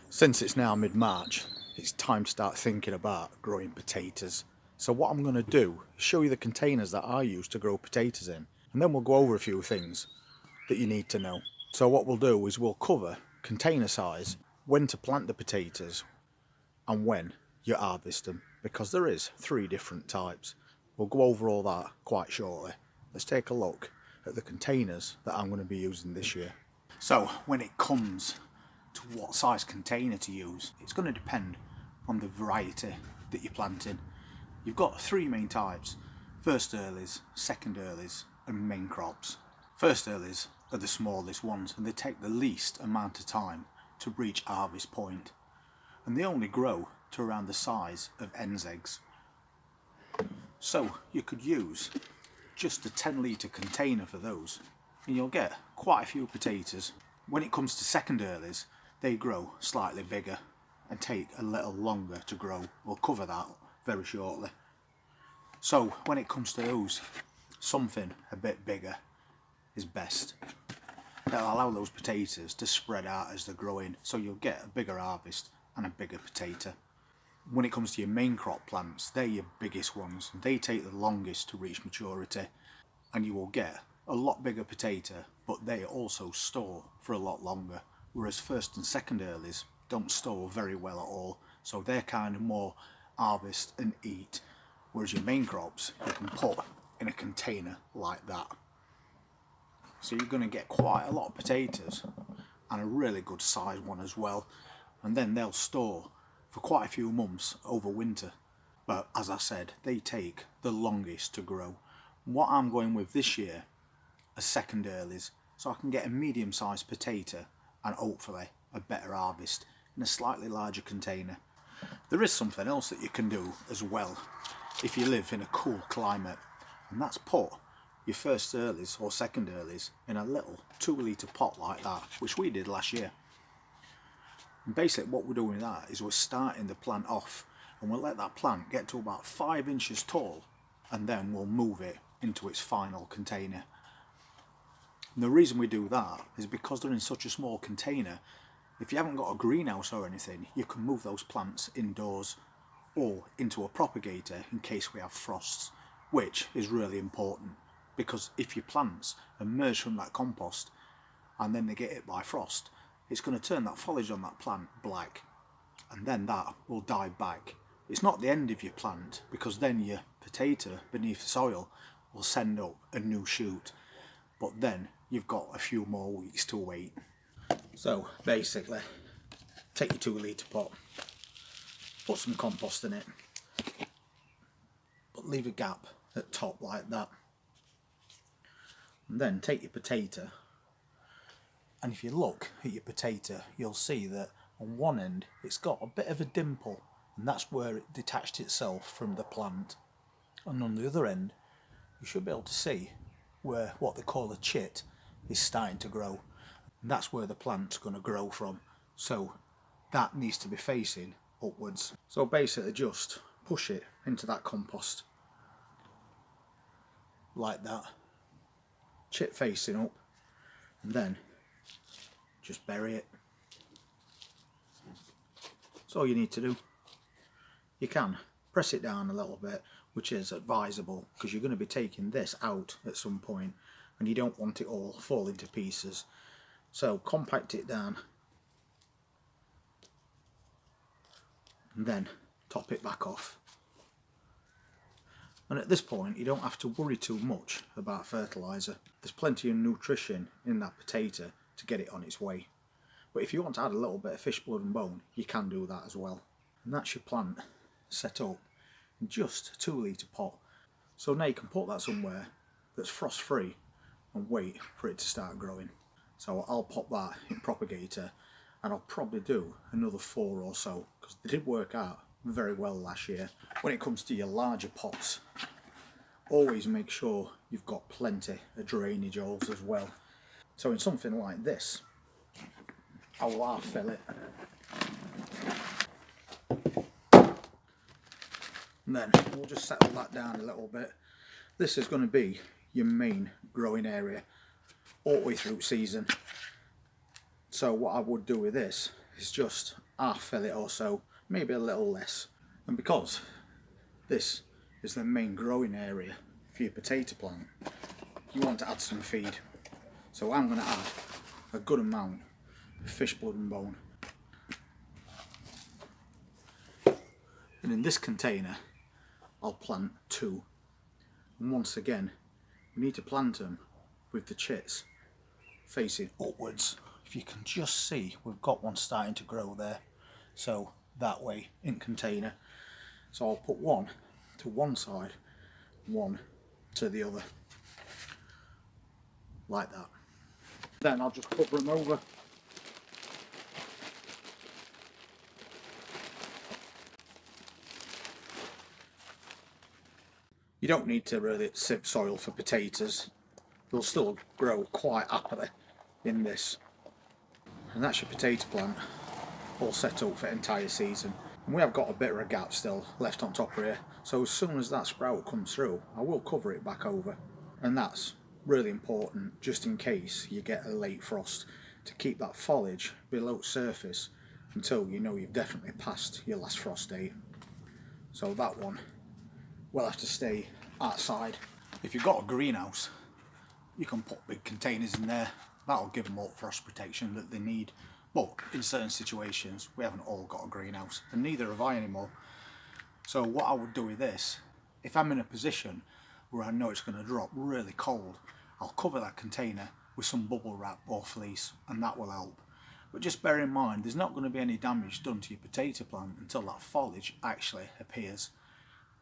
Since it's now mid-March, it's time to start thinking about growing potatoes. So what I'm going to do is show you the containers that I use to grow potatoes in, and then we'll go over a few things that you need to know. So what we'll do is we'll cover container size, when to plant the potatoes, and when you harvest them, because there is 3 different types. We'll go over all that quite shortly. Let's take a look at the containers that I'm going to be using this year. So when it comes to what size container to use, it's going to depend on the variety that you're planting. You've got 3 main types: first earlies, second earlies and main crops. First earlies are the smallest ones, and they take the least amount of time to reach harvest point, and they only grow to around the size of hen's eggs. So you could use just a 10-litre container for those and you'll get quite a few potatoes. When it comes to second earlies, they grow slightly bigger and take a little longer to grow. We'll cover that very shortly. So when it comes to those, something a bit bigger is best. That'll allow those potatoes to spread out as they're growing, so you'll get a bigger harvest and a bigger potato. When it comes to your main crop plants, they're your biggest ones. They take the longest to reach maturity, and you will get a lot bigger potato, but they also store for a lot longer. Whereas first and second earlies don't store very well at all, so they're kind of more harvest and eat. Whereas your main crops you can put in a container like that. So you're going to get quite a lot of potatoes, and a really good sized one as well, and then they'll store for quite a few months over winter. But as I said, they take the longest to grow. What I'm going with this year are second earlies, so I can get a medium sized potato and hopefully a better harvest in a slightly larger container. There is something else that you can do as well if you live in a cool climate, and that's put your first earlies or second earlies in a little 2-litre pot like that, which we did last year. And basically what we're doing with that is we're starting the plant off, and we'll let that plant get to about 5 inches tall, and then we'll move it into its final container. And the reason we do that is because they're in such a small container. If you haven't got a greenhouse or anything, you can move those plants indoors or into a propagator in case we have frosts, which is really important, because if your plants emerge from that compost and then they get hit by frost, it's going to turn that foliage on that plant black, and then that will die back. It's not the end of your plant, because then your potato beneath the soil will send up a new shoot, but then you've got a few more weeks to wait. So basically, take your 2-litre pot, put some compost in it, but leave a gap at top like that, and then take your potato, and if you look at your potato, you'll see that on one end it's got a bit of a dimple, and that's where it detached itself from the plant, and on the other end you should be able to see where what they call a chit is starting to grow, and that's where the plant's going to grow from, so that needs to be facing upwards. So basically just push it into that compost like that, chit facing up, and then just bury it. That's all you need to do. You can press it down a little bit, which is advisable because you're going to be taking this out at some point and you don't want it all falling to pieces. So compact it down and then top it back off. And at this point you don't have to worry too much about fertilizer. There's plenty of nutrition in that potato to get it on its way. But if you want to add a little bit of fish blood and bone, you can do that as well. And that's your plant set up in just a 2-litre pot. So now you can put that somewhere that's frost free and wait for it to start growing. So I'll pop that in propagator, and I'll probably do another 4 or so, because they did work out very well last year. When it comes to your larger pots, always make sure you've got plenty of drainage holes as well. So in something like this, I will half fill it, and then we'll just settle that down a little bit. This is going to be your main growing area all the way through season. So what I would do with this is just half fillet or so, maybe a little less. And because this is the main growing area for your potato plant, you want to add some feed. So I'm going to add a good amount of fish blood and bone. And in this container I'll plant 2. And once again, we need to plant them with the chits facing upwards. If you can just see, we've got one starting to grow there. So that way in container. So I'll put one to one side, one to the other. Like that. Then I'll just cover them over. You don't need to really sip soil for potatoes. They'll still grow quite happily in this. And that's your potato plant all set up for the entire season. And we have got a bit of a gap still left on top of here. So as soon as that sprout comes through, I will cover it back over. And that's really important just in case you get a late frost, to keep that foliage below surface until you know you've definitely passed your last frost date. So that one will have to stay outside. If you've got a greenhouse, you can put big containers in there. That'll give them all frost protection that they need. But in certain situations, we haven't all got a greenhouse, and neither have I anymore. So what I would do with this, if I'm in a position where I know it's going to drop really cold, I'll cover that container with some bubble wrap or fleece, and that will help. But just bear in mind, there's not going to be any damage done to your potato plant until that foliage actually appears.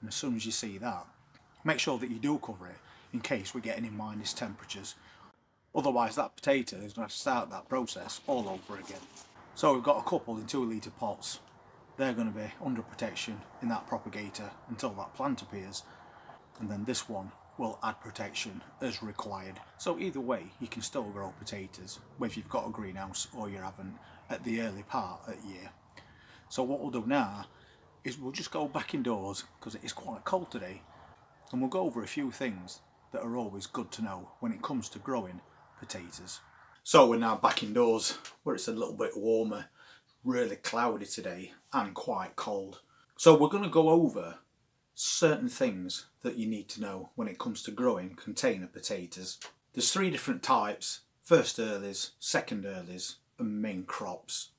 And as soon as you see that, make sure that you do cover it in case we get any minus temperatures. Otherwise that potato is going to start that process all over again. So we've got a couple in 2 litre pots. They're going to be under protection in that propagator until that plant appears. And then this one will add protection as required. So either way, you can still grow potatoes, whether you've got a greenhouse or you haven't, at the early part of the year. So what we'll do now is we'll just go back indoors, because it is quite cold today, and we'll go over a few things that are always good to know when it comes to growing potatoes. So we're now back indoors where it's a little bit warmer, really cloudy today and quite cold. So we're going to go over certain things that you need to know when it comes to growing container potatoes. There's 3 different types: first earlies, second earlies and main crops.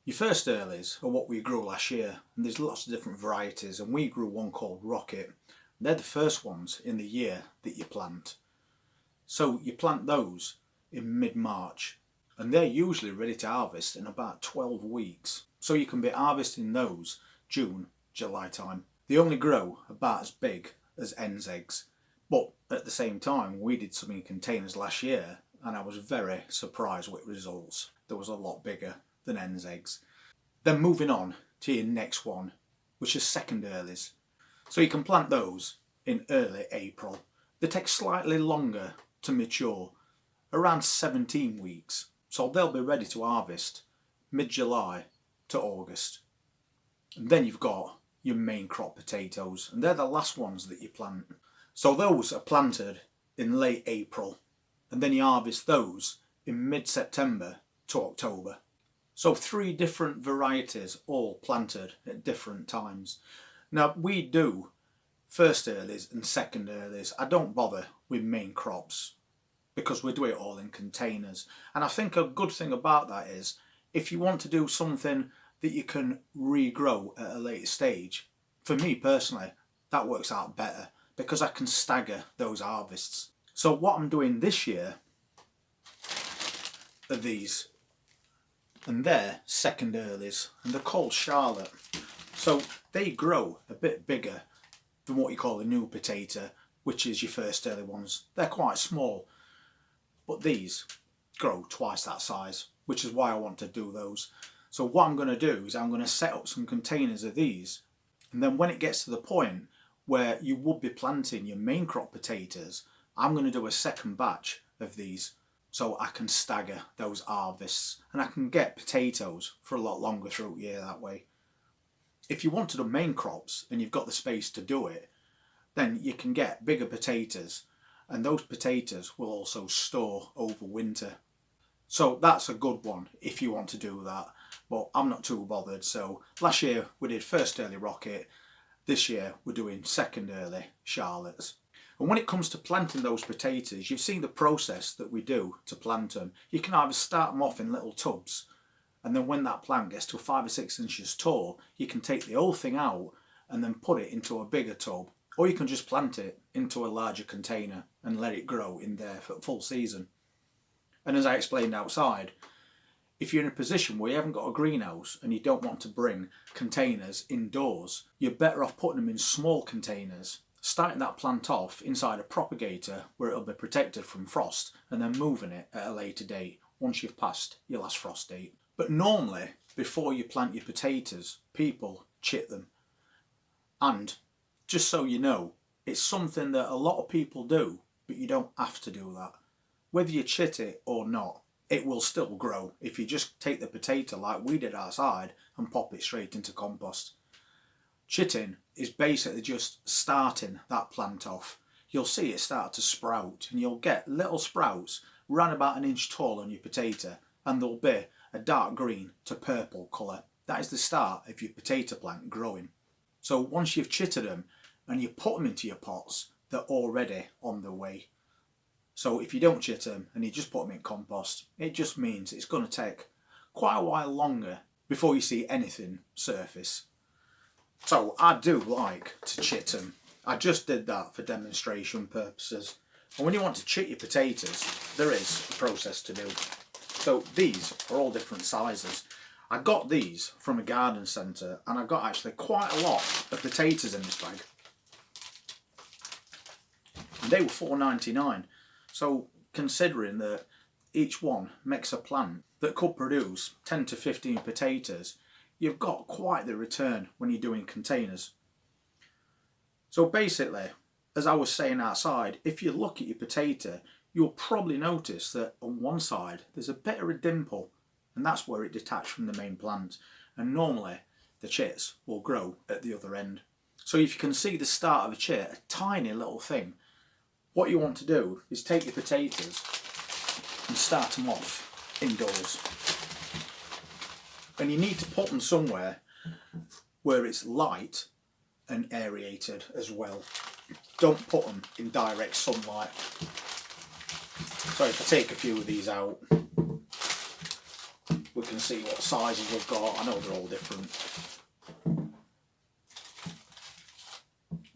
Your first earlies are what we grew last year, and there's lots of different varieties, and we grew one called Rocket. They're the first ones in the year that you plant. So you plant those in mid-March, and they're usually ready to harvest in about 12 weeks. So you can be harvesting those June, July time. They only grow about as big as hen's eggs, but at the same time we did some in containers last year and I was very surprised with results. There was a lot bigger than hen's eggs. Then moving on to your next one, which is second earlies. So you can plant those in early April. They take slightly longer to mature, around 17 weeks. So they'll be ready to harvest mid-July to August. And then you've got your main crop potatoes, and they're the last ones that you plant. So those are planted in late April, and then you harvest those in mid-September to October. So 3 different varieties all planted at different times. Now we do first earlies and second earlies. I don't bother with main crops because we do it all in containers. And I think a good thing about that is if you want to do something that you can regrow at a later stage, for me personally, that works out better because I can stagger those harvests. So what I'm doing this year are these, and they're second earlies, and they're called Charlotte. So they grow a bit bigger than what you call a new potato, which is your first early ones. They're quite small, but these grow twice that size, which is why I want to do those. So what I'm going to do is I'm going to set up some containers of these, and then when it gets to the point where you would be planting your main crop potatoes, I'm going to do a second batch of these so I can stagger those harvests and I can get potatoes for a lot longer throughout the year that way. If you want to do main crops and you've got the space to do it, then you can get bigger potatoes, and those potatoes will also store over winter. So that's a good one if you want to do that. but I'm not too bothered. So last year we did first early rocket, this year we're doing second early Charlottes. And when it comes to planting those potatoes, you've seen the process that we do to plant them. You can either start them off in little tubs, and then when that plant gets to 5 or 6 inches tall, you can take the whole thing out and then put it into a bigger tub, or you can just plant it into a larger container and let it grow in there for full season. And as I explained outside, if you're in a position where you haven't got a greenhouse and you don't want to bring containers indoors, you're better off putting them in small containers, starting that plant off inside a propagator where it'll be protected from frost, and then moving it at a later date once you've passed your last frost date. But normally, before you plant your potatoes, people chit them. And just so you know, it's something that a lot of people do, but you don't have to do that. Whether you chit it or not, it will still grow if you just take the potato like we did outside and pop it straight into compost. Chitting is basically just starting that plant off. You'll see it start to sprout, and you'll get little sprouts round about 1 inch tall on your potato, and they'll be a dark green to purple colour. That is the start of your potato plant growing. So once you've chitted them and you put them into your pots, they're already on the way. So if you don't chit them and you just put them in compost, it just means it's going to take quite a while longer before you see anything surface. So I do like to chit them. I just did that for demonstration purposes. And when you want to chit your potatoes, there is a process to do. So these are all different sizes. I got these from a garden centre, and I got actually quite a lot of potatoes in this bag. And they were $4.99. So considering that each one makes a plant that could produce 10 to 15 potatoes, you've got quite the return when you're doing containers. So basically, as I was saying outside, if you look at your potato, you'll probably notice that on one side there's a bit of a dimple, and that's where it detached from the main plant, and normally the chits will grow at the other end. So if you can see the start of a chit, a tiny little thing, what you want to do is take your potatoes and start them off indoors. And you need to put them somewhere where it's light and aerated as well. Don't put them in direct sunlight. So if I take a few of these out, we can see what sizes we've got. I know they're all different.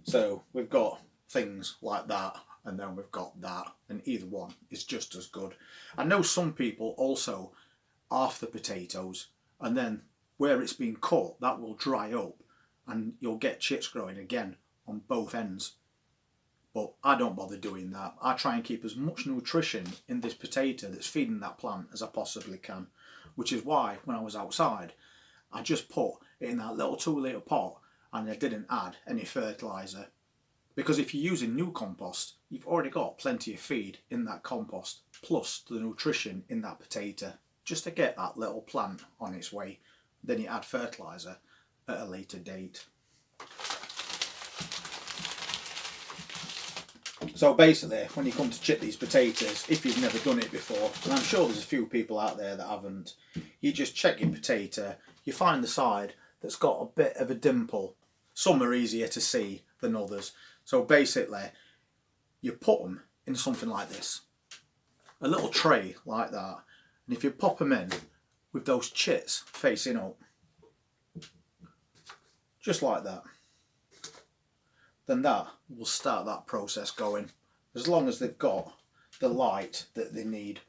So we've got things like that, and then we've got that, and either one is just as good. I know some people also half the potatoes, and then where it's been cut, that will dry up and you'll get chits growing again on both ends. But I don't bother doing that. I try and keep as much nutrition in this potato that's feeding that plant as I possibly can, which is why when I was outside, I just put it in that little 2 litre pot and I didn't add any fertilizer. Because if you're using new compost, you've already got plenty of feed in that compost, plus the nutrition in that potato, just to get that little plant on its way. Then you add fertilizer at a later date. So basically, when you come to chip these potatoes, if you've never done it before, and I'm sure there's a few people out there that haven't, you just check your potato, you find the side that's got a bit of a dimple. Some are easier to see than others. So basically, you put them in something like this, a little tray like that, and if you pop them in with those chits facing up, just like that, then that will start that process going, as long as they've got the light that they need.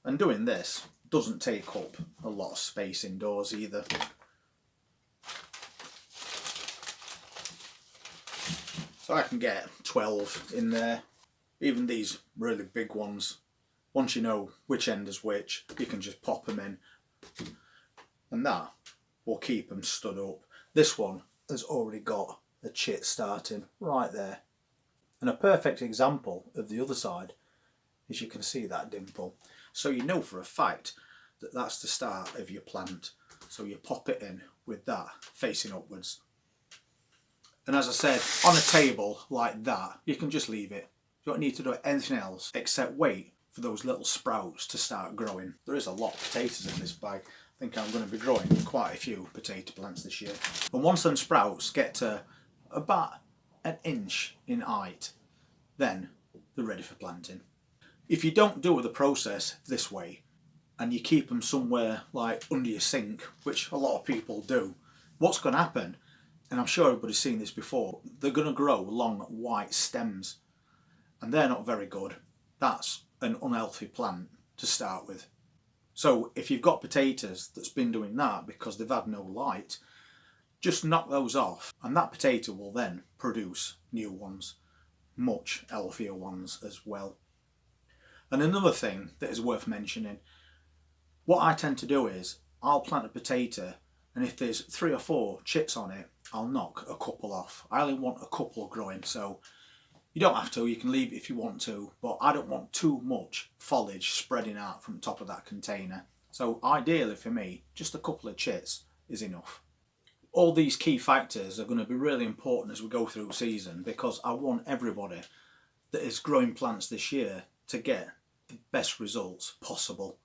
And doing this doesn't take up a lot of space indoors either. So I can get 12 in there, even these really big ones. Once you know which end is which, you can just pop them in, and that will keep them stood up. This one has already got a chit starting right there. And a perfect example of the other side is you can see that dimple. So you know for a fact that that's the start of your plant. So you pop it in with that facing upwards. And as I said, on a table like that, you can just leave it. You don't need to do anything else except wait for for those little sprouts to start growing. There is a lot of potatoes in this bag. I think I'm going to be growing quite a few potato plants this year. And once them sprouts get to about an inch in height, then they're ready for planting. If you don't do the process this way, and you keep them somewhere like under your sink, which a lot of people do, what's going to happen, and I'm sure everybody's seen this before, they're going to grow long white stems, and they're not very good. That's an unhealthy plant to start with. So if you've got potatoes that's been doing that because they've had no light, just knock those off, and that potato will then produce new ones, much healthier ones as well. And another thing that is worth mentioning, what I tend to do is I'll plant a potato, and if there's 3 or 4 chits on it, I'll knock a couple off. I only want a couple growing, so you don't have to, you can leave it if you want to, but I don't want too much foliage spreading out from the top of that container. So ideally for me, just a couple of chits is enough. All these key factors are going to be really important as we go through season, because I want everybody that is growing plants this year to get the best results possible,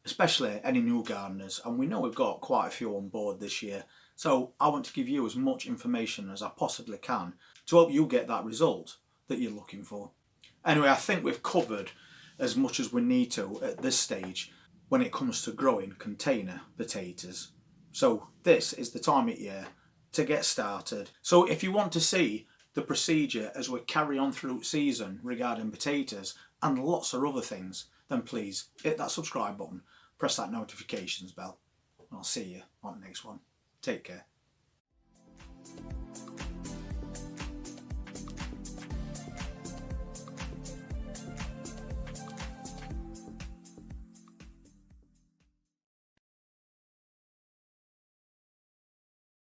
especially any new gardeners, and we know we've got quite a few on board this year, so I want to give you as much information as I possibly can to help you get that result that you're looking for. Anyway, I think we've covered as much as we need to at this stage when it comes to growing container potatoes. So this is the time of year to get started. So if you want to see the procedure as we carry on through season regarding potatoes and lots of other things, then please hit that subscribe button, press that notifications bell, and I'll see you on the next one. Take care.